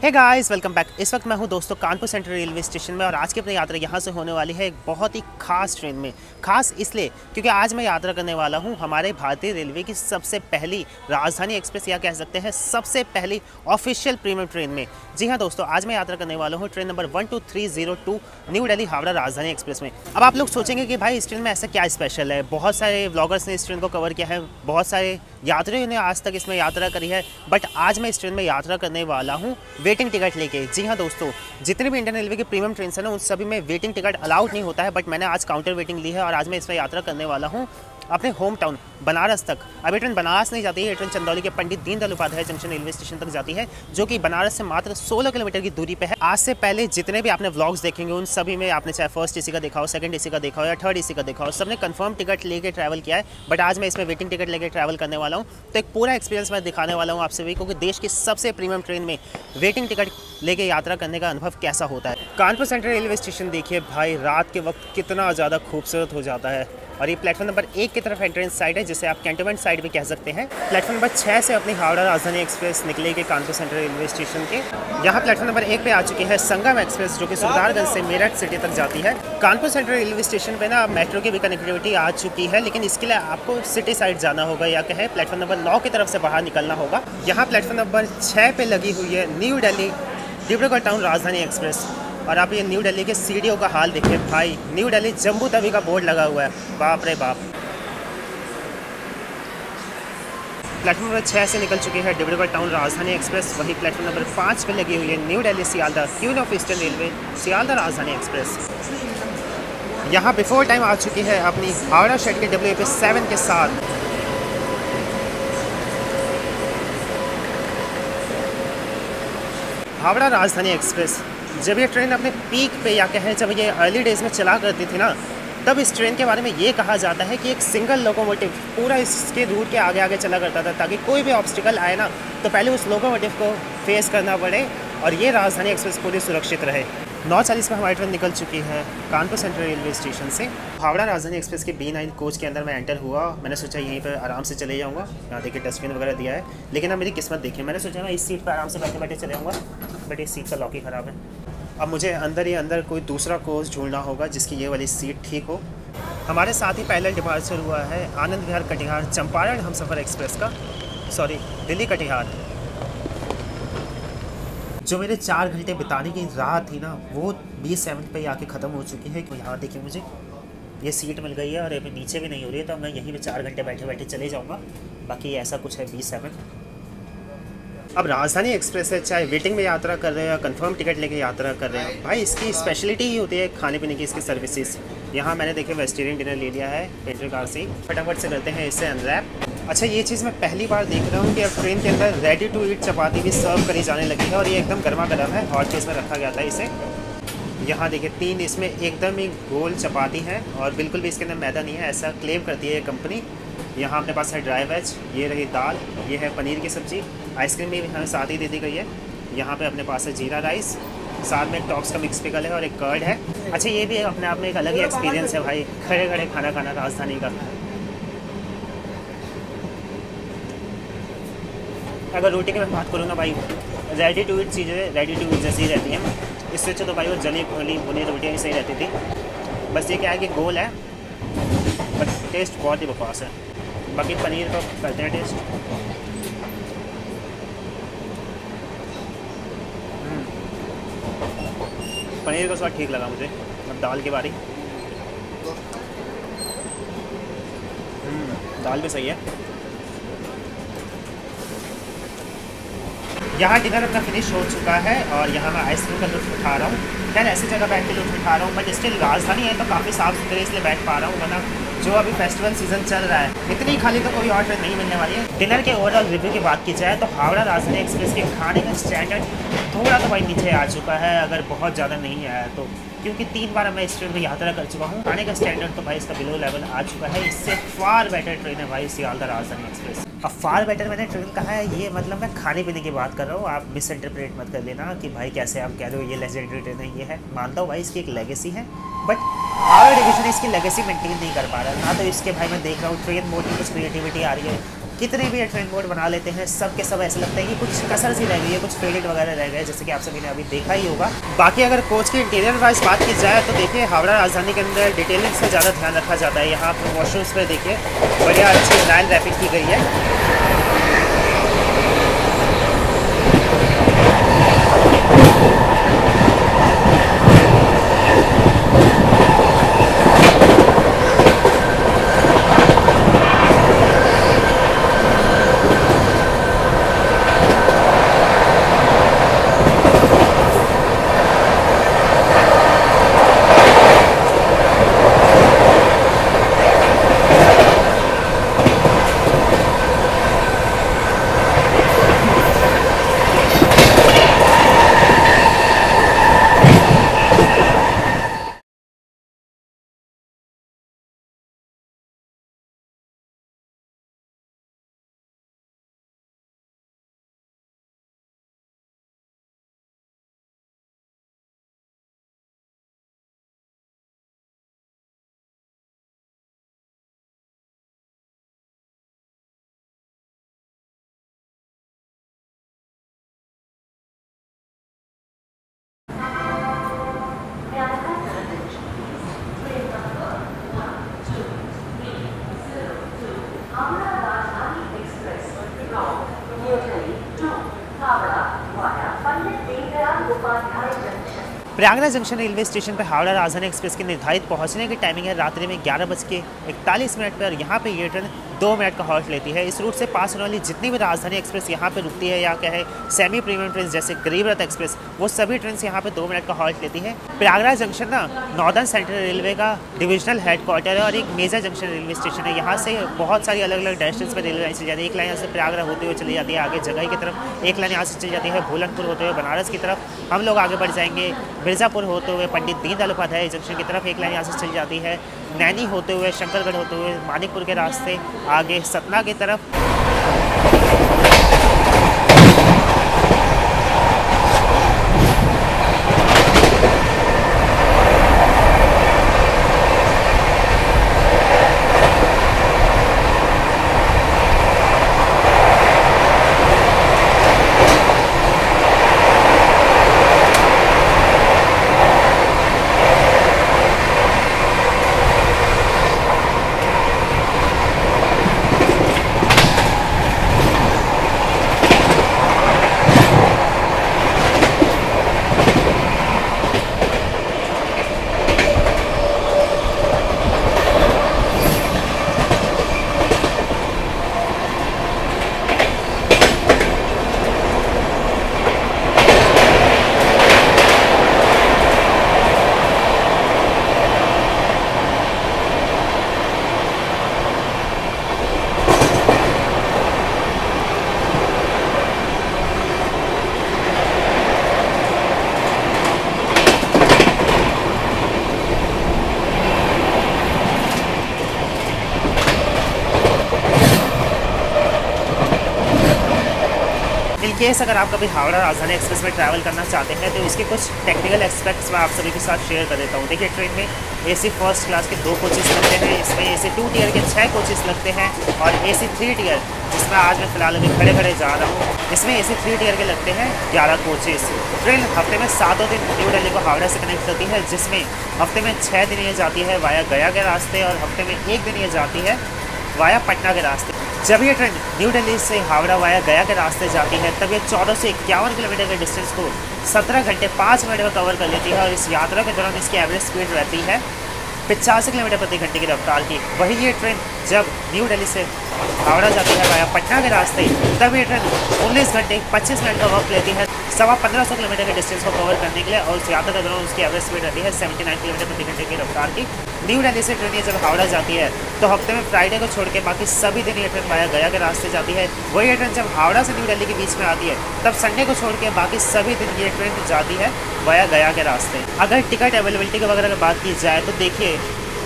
Hey guys welcome back. इस वक्त मैं हूं दोस्तों कानपुर सेंट्रल रेलवे स्टेशन में और आज की अपनी यात्रा यहां से होने वाली है एक बहुत ही खास ट्रेन में। खास इसलिए क्योंकि आज मैं यात्रा करने वाला हूं हमारे भारतीय रेलवे की सबसे पहली राजधानी एक्सप्रेस या कह सकते हैं सबसे पहली ऑफिशियल प्रीमियम ट्रेन में। जी हाँ दोस्तों, आज मैं यात्रा करने वाला हूँ train number 12302 new Delhi Howrah Rajdhani express में। अब आप लोग सोचेंगे कि भाई इस ट्रेन में ऐसा क्या स्पेशल है। बहुत सारे व्लॉगर्स ने इस ट्रेन को कवर किया है, बहुत सारे यात्रियों ने आज तक इसमें यात्रा करी है, बट आज मैं इस ट्रेन में यात्रा करने वाला हूँ वेटिंग टिकट लेके। जी हाँ दोस्तों, जितने भी इंडियन रेलवे के प्रीमियम ट्रेन है ना, उन सभी में वेटिंग टिकट अलाउड नहीं होता है, बट मैंने आज काउंटर वेटिंग ली है और आज मैं इसमें यात्रा करने वाला हूँ अपने होम टाउन बनारस तक। अब ये ट्रेन बनारस नहीं जाती है, ये ट्रेन चंदौली के Pandit Deendayal Upadhyay junction railway station तक जाती है, जो कि बनारस से मात्र 16 किलोमीटर की दूरी पे है। आज से पहले जितने भी आपने व्लॉग्स देखेंगे उन सभी में आपने चाहे फर्स्ट एसी का देखा हो, सेकंड एसी का देखा हो या थर्ड एसी का देखा हो, सबने कंफर्म टिकट लेके ट्रैवल किया है, बट आज मैं इसमें वेटिंग टिकट लेके ट्रैवल करने वाला हूँ। तो एक पूरा एक्सपीरियंस मैं दिखाने वाला हूँ आपसे भी, क्योंकि देश की सबसे प्रीमियम ट्रेन में वेटिंग टिकट लेके यात्रा करने का अनुभव कैसा होता है। कानपुर सेंट्रल रेलवे स्टेशन देखिए भाई, रात के वक्त कितना ज़्यादा खूबसूरत हो जाता है। और ये प्लेटफॉर्म नंबर 1 की तरफ एंट्रेंस साइड है, जिसे आप कैंटोनमेंट साइड भी कह सकते हैं। प्लेटफॉर्म नंबर 6 से अपनी हावड़ा राजधानी एक्सप्रेस निकलेगी कानपुर सेंट्रल रेलवे स्टेशन के। यहाँ प्लेटफॉर्म नंबर 1 पे आ चुकी है संगम एक्सप्रेस, जो कि सुल्तानगंज से मेरठ सिटी तक जाती है। कानपुर सेंट्रल रेलवे स्टेशन पे ना मेट्रो की भी कनेक्टिविटी आ चुकी है, लेकिन इसके लिए आपको सिटी साइड जाना होगा या कहे प्लेटफॉर्म नंबर 9 की तरफ से बाहर निकलना होगा। यहाँ प्लेटफॉर्म नंबर 6 पे लगी हुई है न्यू दिल्ली डिब्रूगढ़ टाउन राजधानी एक्सप्रेस। और आप ये न्यू दिल्ली के सीढ़ियों का हाल देखिए भाई, न्यू दिल्ली जम्मू तवी का बोर्ड लगा हुआ है, बाप रे बाप। प्लेटफॉर्म नंबर 6 से निकल चुकी है डिब्रूगढ़ टाउन राजधानी एक्सप्रेस। वही प्लेटफॉर्म नंबर 5 पे लगी हुई है new Delhi Sealdah queen of eastern railway Sealdah राजधानी एक्सप्रेस। यहाँ बिफोर टाइम आ चुकी है अपनी हावड़ा शेड के WAP 7 के साथ। हावड़ा राजधानी एक्सप्रेस जब ये ट्रेन अपने पीक पे या कहें जब ये अर्ली डेज़ में चला करती थी ना, तब इस ट्रेन के बारे में ये कहा जाता है कि एक सिंगल लोकोमोटिव पूरा इसके रूट के आगे आगे चला करता था, ताकि कोई भी ऑब्स्टिकल आए ना तो पहले उस लोकोमोटिव को फेस करना पड़े और ये राजधानी एक्सप्रेस पूरी सुरक्षित रहे। 9:40 में हमारी ट्रेन निकल चुकी है कानपुर सेंट्रल रेलवे स्टेशन से। हावड़ा राजधानी एक्सप्रेस के B9 कोच के अंदर मैं एंटर हुआ। मैंने सोचा यहीं पर आराम से चले जाऊँगा। यहाँ देखिए डस्टबिन वगैरह दिया है, लेकिन अब मेरी किस्मत देखिए, मैंने सोचा मैं इस सीट पर आराम से बैठे बैठे चले जाऊँगा, बट इस सीट का लॉक ही ख़राब है। अब मुझे अंदर ही अंदर कोई दूसरा कोच ढूंढना होगा जिसकी ये वाली सीट ठीक हो। हमारे साथ ही पहले डिपार्चर हुआ है आनंद विहार कटिहार चंपारण हमसफ़र एक्सप्रेस का, सॉरी दिल्ली कटिहार। जो मेरे 4 घंटे बिताने की रात थी ना, वो B7 पे आके ख़त्म हो चुकी है। यहाँ देखिए मुझे ये सीट मिल गई है और अभी नीचे भी नहीं हो रही है, तो मैं यहीं पे 4 घंटे बैठे बैठे चले जाऊँगा। बाकी ऐसा कुछ है B7। अब राजधानी एक्सप्रेस है, चाहे वेटिंग में यात्रा कर रहे हो या कंफर्म टिकट लेके यात्रा कर रहे हो, भाई इसकी स्पेशलिटी ही होती है खाने पीने की, इसकी सर्विसेज। यहाँ मैंने देखे वेजिटेरियन डिनर ले लिया है पेंट्री कार से, फटाफट से करते हैं इसे अनरैप। अच्छा, ये चीज़ मैं पहली बार देख रहा हूँ कि अब ट्रेन के अंदर रेडी टू ईट चपाती भी सर्व करी जाने लगी है, और ये एकदम गर्मा गर्म है, हॉट केस में रखा गया था इसे। यहाँ देखिए 3 इसमें एकदम ही गोल चपाती हैं और बिल्कुल भी इसके अंदर मैदा नहीं है, ऐसा क्लेम करती है ये कंपनी। यहाँ अपने पास है ड्राई वेज, ये रही दाल, ये है पनीर की सब्ज़ी, आइसक्रीम भी हमें साथ ही दे दी गई है। यहाँ पे अपने पास है जीरा राइस, साथ में एक टॉप्स का मिक्स पिकल है और एक कर्ड है। अच्छा, ये भी अपने आप में एक अलग ही एक्सपीरियंस है भाई, खड़े खड़े खाना खाना राजधानी का। अगर रोटी की मैं बात करूँ ना भाई, रेडी टू ईट चीज़ें रेडी टू ईट जैसी ही रहती हैं। इससे अच्छा तो भाई वो जली खोली भुनी रोटियाँ ही सही रहती थी। बस ये क्या है कि गोल है, बट टेस्ट बहुत ही बकवास है। बाकी पनीर का करते हैं टेस्ट। पनीर का स्वाद ठीक लगा मुझे। अब दाल की बारी। दाल भी सही है। यहाँ डिनर अपना फिनिश हो चुका है और यहाँ मैं आइसक्रीम का लुत्फ़ उठा रहा हूँ। खैर ऐसी जगह बैठ के लुत्फ़ उठा रहा हूँ, बट स्टिल राजधानी है तो काफ़ी साफ़ सुथरे इसलिए बैठ पा रहा हूँ, वरना जो अभी फेस्टिवल सीजन चल रहा है इतनी खाली तो कोई और ट्रेन नहीं मिलने वाली है। डिनर के ओवरऑल रिव्यू की बात की जाए तो हावड़ा राजधानी एक्सप्रेस के खाने का स्टैंडर्ड थोड़ा तो भाई नीचे आ चुका है, अगर बहुत ज़्यादा नहीं आया तो, क्योंकि 3 बार मैं इस ट्रेन में यात्रा कर चुका हूँ। खाने का स्टैंडर्ड तो भाई इसका बिलो लेवल आ चुका है। इससे फार बेटर ट्रेन है भाई सियालदह राजधानी एक्सप्रेस। अब फार बेटर मैंने ट्रेन कहा है, ये मतलब मैं खाने पीने की बात कर रहा हूँ, आप मिस इंटरप्रेट मत कर लेना कि भाई कैसे आप कह रहे हो ये लेजेंडरी ट्रेन है। ये है, मानता हूँ भाई इसकी एक लेगेसी है, बट हावड़ा डिवीजन इसकी लेगेसी मेंटेन नहीं कर पा रहा। ना तो इसके भाई मैं देख रहा हूँ ट्रेन मोड में कुछ क्रिएटिविटी आ रही है, कितने भी ये ट्रेन मोड बना लेते हैं, सब के सब ऐसा लगता है कि कुछ कसर सी रह गई है, कुछ फेडेड वगैरह रह गए, जैसे कि आप सभी ने अभी देखा ही होगा। बाकी अगर कोच के इंटीरियर वाइज बात की जाए तो देखिए हावड़ा राजधानी के अंदर डिटेलिंग से ज़्यादा ध्यान रखा जाता है। यहाँ पर वॉशरूम्स पर देखिए बढ़िया अच्छी लाइन रैपिंग की गई है। प्रयागराज जंक्शन रेलवे स्टेशन पर हावड़ा राजधानी एक्सप्रेस की निर्धारित पहुंचने की टाइमिंग है रात्रि में 11:41 पर। यहाँ पे ये ट्रेन 2 मिनट का हॉल्ट लेती है। इस रूट से पास होने वाली जितनी भी राजधानी एक्सप्रेस यहाँ पे रुकती है या क्या है सेमी प्रीमियम ट्रेन जैसे गरीब रथ एक्सप्रेस, वो सभी ट्रेन यहाँ पे 2 मिनट का हॉल्ट लेती है। प्रयागराज जंक्शन ना नॉर्दर्न सेंट्रल रेलवे का डिविजनल हेडक्वार्टर है और एक मेजर जंक्शन रेलवे स्टेशन है। यहाँ से बहुत सारी अलग अलग डायरेक्शंस पर रेलवे लाइन चली जाती है। एक लाइन यहाँ से प्रयागराज होते हुए चली जाती है आगे जगह की तरफ, एक लाइन यहाँ से चली जाती है भोलनपुर होते हुए बनारस की तरफ। हम लोग आगे बढ़ जाएंगे मिर्ज़ापुर होते हुए पंडित दीनदयाल उपाध्याय जंक्शन की तरफ। एक लाइन यहाँ से चली जाती है नैनी होते हुए शंकरगढ़ होते हुए मानिकपुर के रास्ते आगे सतना की तरफ। केस अगर आप कभी हावड़ा राजधानी एक्सप्रेस में ट्रैवल करना चाहते हैं तो इसके कुछ टेक्निकल एस्पेक्ट्स मैं आप सभी के साथ शेयर कर देता हूँ। देखिए ट्रेन में AC फर्स्ट क्लास के 2 कोचेस लगते हैं, इसमें AC 2 टियर के 6 कोचेस लगते हैं और AC 3 टियर जिसमें आज मैं फिलहाल अभी खड़े खड़े जा रहा हूँ, इसमें AC 3 टियर के लगते हैं 11 कोचेस। ट्रेन हफ्ते में 7 दिन न्यू दिल्ली को हावड़ा से कनेक्ट करती है, जिसमें हफ्ते में 6 दिन ये जाती है वाया गया के रास्ते और हफ्ते में 1 दिन ये जाती है वाया पटना के रास्ते। जब ये ट्रेन न्यू दिल्ली से हावड़ा वाया गया के रास्ते जाती है तब ये 14 से 51 किलोमीटर के डिस्टेंस को 17 घंटे 5 मिनट में कवर कर लेती है और इस यात्रा के दौरान इसकी एवरेज स्पीड रहती है 85 किलोमीटर प्रति घंटे की रफ्तार की। वही ये ट्रेन जब न्यू दिल्ली से हावड़ा जाती है वाया पटना के रास्ते तब ये ट्रेन 19 घंटे 25 मिनट का वक्त लेती है 1550 किलोमीटर के डिस्टेंस को कवर करने के लिए और उस यात्रा के दौरान उसकी एवरेज स्पीड रहती है 79 किलोमीटर प्रति घंटे की रफ्तार की। न्यू दिल्ली से ट्रेन जब हावड़ा जाती है तो हफ्ते में फ्राइडे को छोड़ के बाकी सभी दिन ये ट्रेन वाया गया के रास्ते जाती है। वही ये ट्रेन जब हावड़ा से न्यू दिल्ली के बीच में आती है तब संडे को छोड़ के बाकी सभी दिन ये ट्रेन जाती है वाया गया के रास्ते। अगर टिकट अवेलेबिलिटी की वगैरह बात की जाए तो देखिए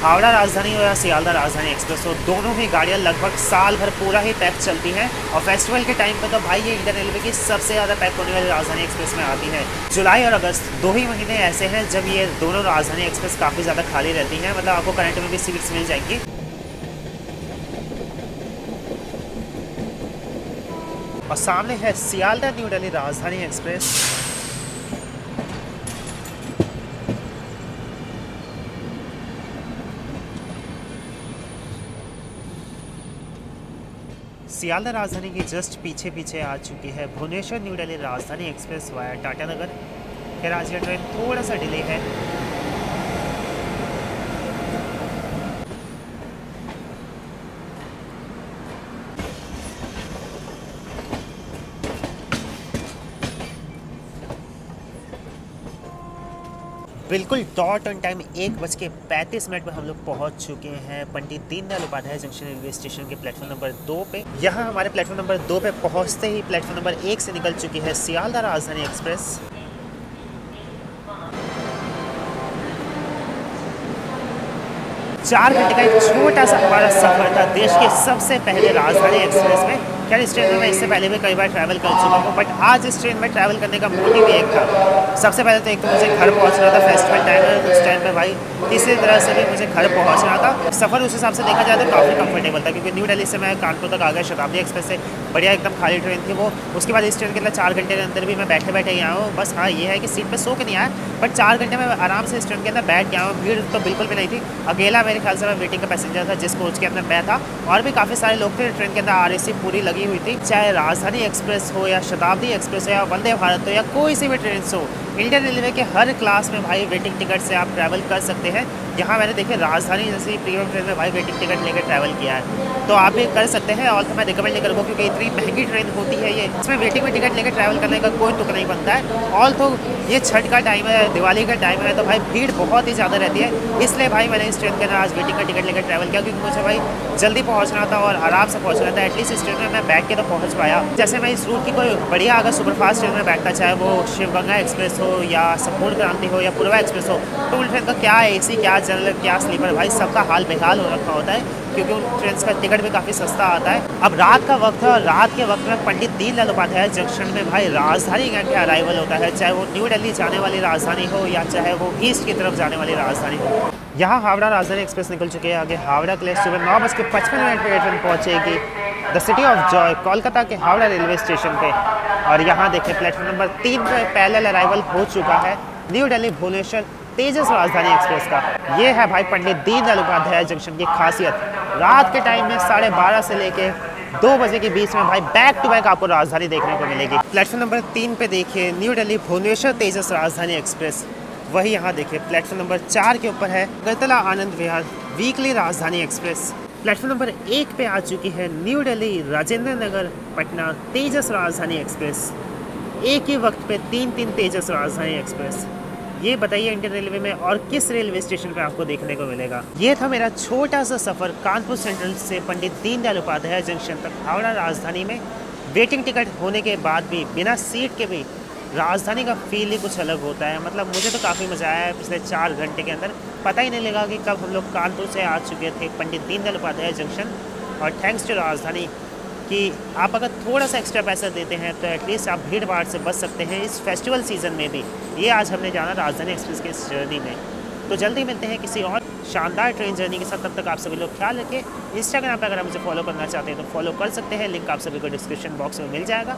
हावड़ा राजधानी हो या सियालदह राजधानी एक्सप्रेस हो, दोनों ही गाड़ियाँ लगभग साल भर पूरा ही पैक चलती हैं और फेस्टिवल के टाइम पर तो भाई ये इंडियन रेलवे की सबसे ज़्यादा पैक होने वाली राजधानी एक्सप्रेस में आती है। जुलाई और अगस्त 2 ही महीने ऐसे हैं जब ये दोनों राजधानी एक्सप्रेस काफ़ी ज़्यादा खाली रहती हैं, मतलब आपको करंट में भी सीट्स मिल जाएंगी। और सामने है सियालदह न्यू दिल्ली राजधानी एक्सप्रेस। सियालदह राजधानी की जस्ट पीछे पीछे आ चुकी है भुवनेश्वर न्यू दिल्ली राजधानी एक्सप्रेस वाया टाटानगर। फिर आज यह ट्रेन थोड़ा सा डिले है। बिल्कुल डॉट ऑन टाइम 1:35 में हम लोग पहुंच चुके हैं Pandit Deendayal Upadhyay junction railway station के प्लेटफॉर्म नंबर 2 पे। यहाँ हमारे प्लेटफॉर्म नंबर 2 पे पहुंचते ही प्लेटफॉर्म नंबर 1 से निकल चुकी है सियालदह राजधानी एक्सप्रेस। 4 घंटे का एक छोटा सा हमारा सफर था देश के सबसे पहले राजधानी एक्सप्रेस में। खैर इस ट्रेन में मैं इससे पहले भी कई बार ट्रैवल कर चुका हूँ, बट आज इस ट्रेन में ट्रैवल करने का मोटिव एक था। सबसे पहले तो एक तो मुझे घर पहुँचना था, फेस्टिवल टाइम है उस टाइम पे भाई, किसी तरह से भी मुझे घर पहुँचना था। सफ़र उस हिसाब से देखा जाए तो काफ़ी कंफर्टेबल था, क्योंकि न्यू दिल्ली से मैं कानपुर तक आ गया शताब्दी एक्सप्रेस से, बढ़िया एकदम खाली ट्रेन थी वो। उसके बाद इस ट्रेन के अंदर 4 घंटे के अंदर भी मैं बैठे बैठे ही आया हूँ। बस हाँ ये है कि सीट पर सो के नहीं आया, बट 4 घंटे में आराम से इस ट्रेन के अंदर बैठ गया हूँ। भीड़ तो बिल्कुल भी नहीं थी, अकेला मेरे ख्याल से मैं वेटिंग का पैसेंजर था जिस कोच के अंदर मैं था, और भी काफ़ी सारे लोग थे। ट्रेन के अंदर RAC पूरी लगी हुई थी, चाहे राजधानी एक्सप्रेस हो या शताब्दी एक्सप्रेस हो या वंदे भारत हो या कोई सी भी ट्रेन हो। इंडियन रेलवे के हर क्लास में भाई वेटिंग टिकट से आप ट्रैवल कर सकते हैं। यहाँ मैंने देखे राजधानी जैसी प्रीमियम ट्रेन में भाई वेटिंग टिकट लेकर ट्रैवल किया है, तो आप भी कर सकते हैं। और तो मैं रिकमेंड नहीं करूँगा, क्योंकि इतनी महंगी ट्रेन होती है ये, इसमें वेटिंग में टिकट लेकर ट्रैवल करने का कोई तुक नहीं बनता है। ऑल तो ये छठ का टाइम है, दिवाली का टाइम है, तो भाई भीड़ बहुत ही ज़्यादा रहती है। इसलिए भाई मैंने इस ट्रेन के अंदर आज वेटिंग का टिकट लेकर ट्रैवल किया, क्योंकि मुझे भाई जल्दी पहुँचना था और आराम से पहुँचना था। एटलीस्ट इस ट्रेन में मैं बैठ के तो पहुँच पाया। जैसे मैं इस रूट की कोई बढ़िया अगर सुपरफास्ट ट्रेन में बैठता, चाहे वो शिवगंगा एक्सप्रेस हो या संपूर्ण क्रांति हो या पूर्वा एक्सप्रेस हो, तो उन ट्रेन का क्या AC, क्या जनरल, क्या स्लीपर, भाई सबका हाल बेहाल हो रखा होता है, क्योंकि उन ट्रेन का टिकट भी काफ़ी सस्ता आता है। अब रात का वक्त है और रात के वक्त में पंडित दीनदयाल उपाध्याय जंक्शन में भाई राजधानी का अराइवल होता है, चाहे वो न्यू दिल्ली जाने वाली राजधानी हो या चाहे वो ईस्ट की तरफ जाने वाली राजधानी हो। यहाँ हावड़ा राजधानी एक्सप्रेस निकल चुके हैं। आगे हावड़ा के लिए सुबह 9:55 पर ट्रेन पहुँचेगी the city of Joy Kolkata के हावड़ा रेलवे स्टेशन पे। और यहाँ देखिए प्लेटफॉर्म नंबर 3 पर पैरेलल अराइवल हो चुका है न्यू दिल्ली भुवनेश्वर तेजस राजधानी एक्सप्रेस का। ये है भाई पंडित दीनदयाल उपाध्याय जंक्शन की खासियत। रात के टाइम में 12:30 से लेके 2 बजे के बीच में भाई बैक टू बैक आपको राजधानी देखने को मिलेगी। प्लेटफॉर्म नंबर 3 पे देखिए न्यू दिल्ली भुवनेश्वर तेजस राजधानी एक्सप्रेस। वही यहाँ देखिए प्लेटफॉर्म नंबर 4 के ऊपर है अगरतला आनंद विहार वीकली राजधानी एक्सप्रेस। प्लेटफॉर्म नंबर 1 पे आ चुकी है न्यू दिल्ली राजेंद्र नगर पटना तेजस राजधानी एक्सप्रेस। एक ही वक्त पे 3 तेजस राजधानी एक्सप्रेस। ये बताइए इंडियन रेलवे में और किस रेलवे स्टेशन पे आपको देखने को मिलेगा। ये था मेरा छोटा सा सफ़र कानपुर सेंट्रल से पंडित दीनदयाल उपाध्याय जंक्शन तक हावड़ा राजधानी में। वेटिंग टिकट होने के बाद भी, बिना सीट के भी राजधानी का फील ही कुछ अलग होता है। मतलब मुझे तो काफ़ी मज़ा आया है। पिछले 4 घंटे के अंदर पता ही नहीं लगा कि कब हम लोग कानपुर से आ चुके थे पंडित दीनदयाल उपाध्याय जंक्शन। और थैंक्स टू राजधानी कि आप अगर थोड़ा सा एक्स्ट्रा पैसा देते हैं तो एटलीस्ट आप भीड़ भाड़ से बच सकते हैं इस फेस्टिवल सीज़न में भी। ये आज हमने जाना राजधानी एक्सप्रेस के इस जर्नी में। तो जल्दी मिलते हैं किसी और शानदार ट्रेन जर्नी के साथ। तब तक आप सभी लोग ख्याल रखें। इंस्टाग्राम पर अगर आप मुझे फॉलो करना चाहते हैं तो फॉलो कर सकते हैं, लिंक आप सभी को डिस्क्रिप्शन बॉक्स में मिल जाएगा।